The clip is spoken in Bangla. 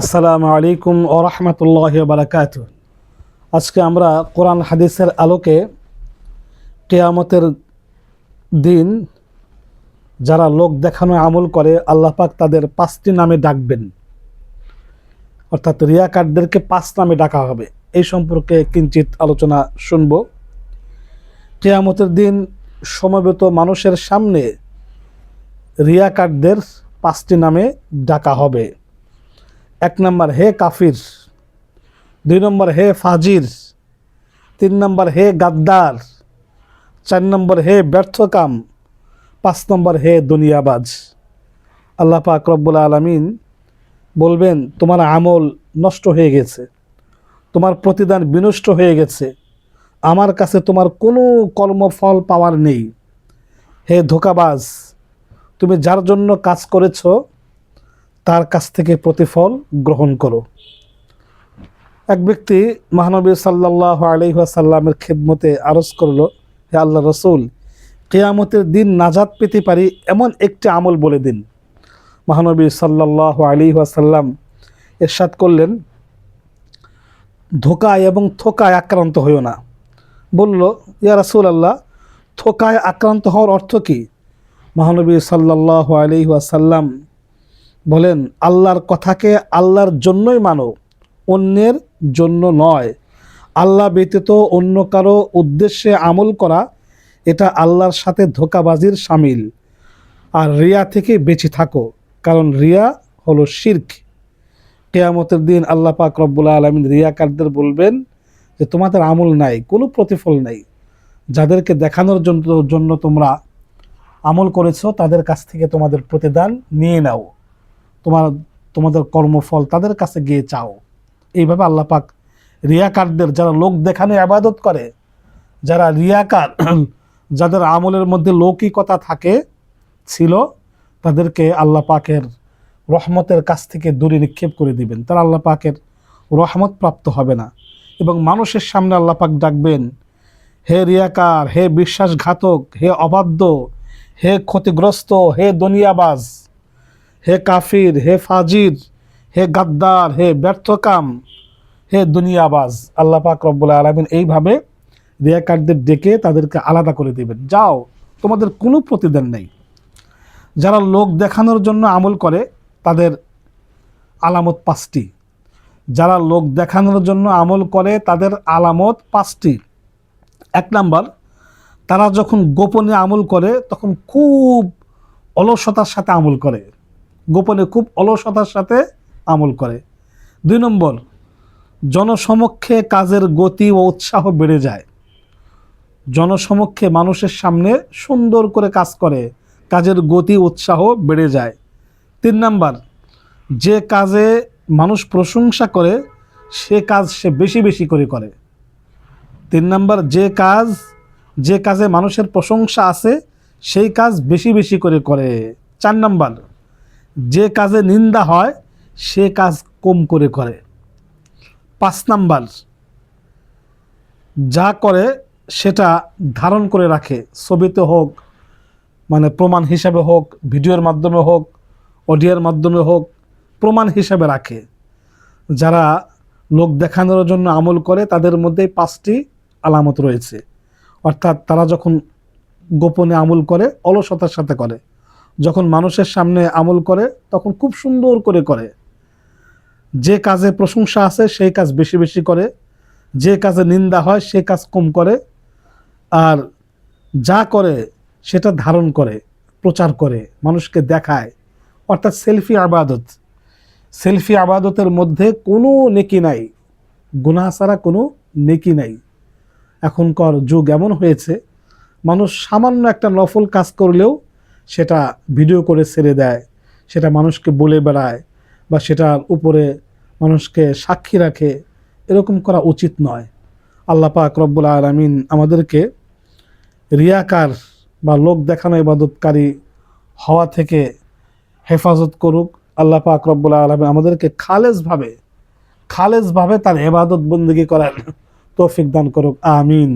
আসসালামু আলাইকুম ওয়া রাহমাতুল্লাহি ওয়া বারাকাতুহু। আজকে আমরা কোরআন হাদিসের আলোকে কিয়ামতের দিন যারা লোক দেখানো আমল করে আল্লাহ পাক তাদের 5টি নামে ডাকবেন, অর্থাৎ রিয়াকারদেরকে 5 নামে ডাকা হবে। এই সম্পর্কে কিঞ্চিত আলোচনা শুনব। কিয়ামতের দিন সমবেত মানুষের সামনে রিয়াকারদের 5টি নামে ডাকা হবে। 1 নম্বর হে কাফির, 2 নম্বর হে ফাজির, 3 নম্বর হে গাদ্দার, 4 নম্বর হে ব্যর্থকাম, 5 নম্বর হে দুনিয়াবাজ। আল্লাহ পাক রব্বুল আলামিন বলবেন তোমার আমল নষ্ট হয়ে গেছে, তোমার প্রতিদান বিনষ্ট হয়ে গেছে, আমার কাছে তোমার কোনো কর্মফল পাওয়ার নেই। হে ধোঁকাবাজ, তুমি যার জন্য কাজ করেছ তার কাছ থেকে প্রতিফল গ্রহণ করো। এক ব্যক্তি মহানবী সাল্লাল্লাহু আলাইহি ওয়াসাল্লামের খিদমতে আরজ করল, হে আল্লাহ রসুল, কিয়ামতের দিন নাজাত পেতে পারি এমন একটি আমল বলে দিন। মহানবী সাল্লাল্লাহু আলাইহি ওয়াসাল্লাম ইরশাদ করলেন, ধোঁকায় এবং থোকায় আক্রান্ত হইও না। বলল, ইয়া রাসূলুল্লাহ, থোকায় আক্রান্ত হওয়ার অর্থ কি? মহানবী সাল্লাল্লাহু আলাইহি ওয়াসাল্লাম বলেন, আল্লাহর কথাকে আল্লাহর জন্যই মানো, অন্যের জন্য নয়। আল্লাহ ব্যতীত অন্য কারো উদ্দেশ্যে আমল করা এটা আল্লাহর সাথে ধোঁকাবাজির শামিল। আর রিয়া থেকে বেঁচে থাকো, কারণ রিয়া হলো শিরক। কিয়ামতের দিন আল্লাহ পাক রব্বুল আলামিন রিয়াকারদের বলবেন যে তোমাদের আমল নাই, কোনো প্রতিফল নাই। যাদেরকে দেখানোর জন্য তোমরা আমল করেছো তাদের কাছ থেকে তোমাদের প্রতিদান নিয়ে নাও, তোমাদের কর্মফল তাদের কাছে গিয়ে চাও। এইভাবে আল্লাহ পাক রিয়াকারদের, যারা লোক দেখানো ইবাদত করে, যারা রিয়াকার, যাদের আমলের মধ্যে লৌকিকতা ছিল, তাদেরকে আল্লাহ পাকের রহমতের কাছ থেকে দূরে নিক্ষেপ করে দিবেন। তারা আল্লাহ পাকের রহমত প্রাপ্ত হবে না। এবং মানুষের সামনে আল্লাহ পাক ডাকবেন, হে রিয়াকার, হে বিশ্বাসঘাতক, হে অবাধ্য, হে ক্ষতিগ্রস্ত, হে দুনিয়াবাজ, হে কাফির, হে ফাজির, হে গাদ্দার, হে ব্যর্থকাম, হে দুনিয়াবাজ। আল্লাহ পাক রব্বুল আলামিন এইভাবে রিয়াকারদের ডেকে তাদেরকে আলাদা করে দিবেন, যাও, তোমাদের কোনো প্রতিদান নেই। যারা লোক দেখানোর জন্য আমল করে তাদের আলামত 5টি। যারা লোক দেখানোর জন্য আমল করে তাদের আলামত 5টি। 1 নম্বর, তারা যখন গোপনে আমল করে তখন খুব অলসতার সাথে আমল করে, গোপনে খুব অলসতার সাথে আমল করে। 2 নম্বর, জনসমক্ষে কাজের গতি ও উৎসাহ বেড়ে যায়। জনসমক্ষে মানুষের সামনে সুন্দর করে কাজ করে, কাজের গতি উৎসাহ বেড়ে যায়। 3 নম্বর, যে কাজে মানুষ প্রশংসা করে সে কাজ সে বেশি বেশি করে করে। 3 নম্বর, যে কাজে মানুষের প্রশংসা আছে সেই কাজ বেশি বেশি করে করে। 4 নম্বর, যে কাজে নিন্দা হয় সে কাজ কম করে করে। 5 নম্বর, যা করে সেটা ধারণ করে রাখে, ছবিতে হোক, মানে প্রমাণ হিসাবে হোক, ভিডিওর মাধ্যমে হোক, অডিওর মাধ্যমে হোক, প্রমাণ হিসাবে রাখে। যারা লোক দেখানোর জন্য আমল করে তাদের মধ্যে 5টি আলামত রয়েছে। অর্থাৎ তারা যখন গোপনে আমল করে অলসতার সাথে করে, যখন মানুষের সামনে আমল করে তখন খুব সুন্দর করে করে। যে কাজে প্রশংসা আছে সেই কাজ বেশি বেশি করে, যে কাজে নিন্দা হয় সেই কাজ কম করে, আর যা করে সেটা ধারণ করে, প্রচার করে, মানুষকে দেখায়। অর্থাৎ সেলফি আবাদতের মধ্যে কোনো নেকি নাই, গুনাহ ছাড়া কোনো নেকি নাই। এখনকার যুগ এমন হয়েছে, মানুষ সামান্য একটা নফল কাজ করলেও সেটা ভিডিও করে ছেড়ে দেয়, সেটা মানুষকে বলে বেড়ায়, বা সেটার উপরে মানুষকে সাক্ষী রাখে। এরকম করা উচিত নয়। আল্লাহ পাক রব্বুল আলামিন আমাদেরকে রিয়াকার বা লোক দেখানো ইবাদতকারী হওয়া থেকে হেফাজত করুক। আল্লাহ পাক রব্বুল আলামিন আমাদেরকে খালেজভাবে তার ইবাদত বন্দেগী করার তৌফিক দান করুক। আমিন।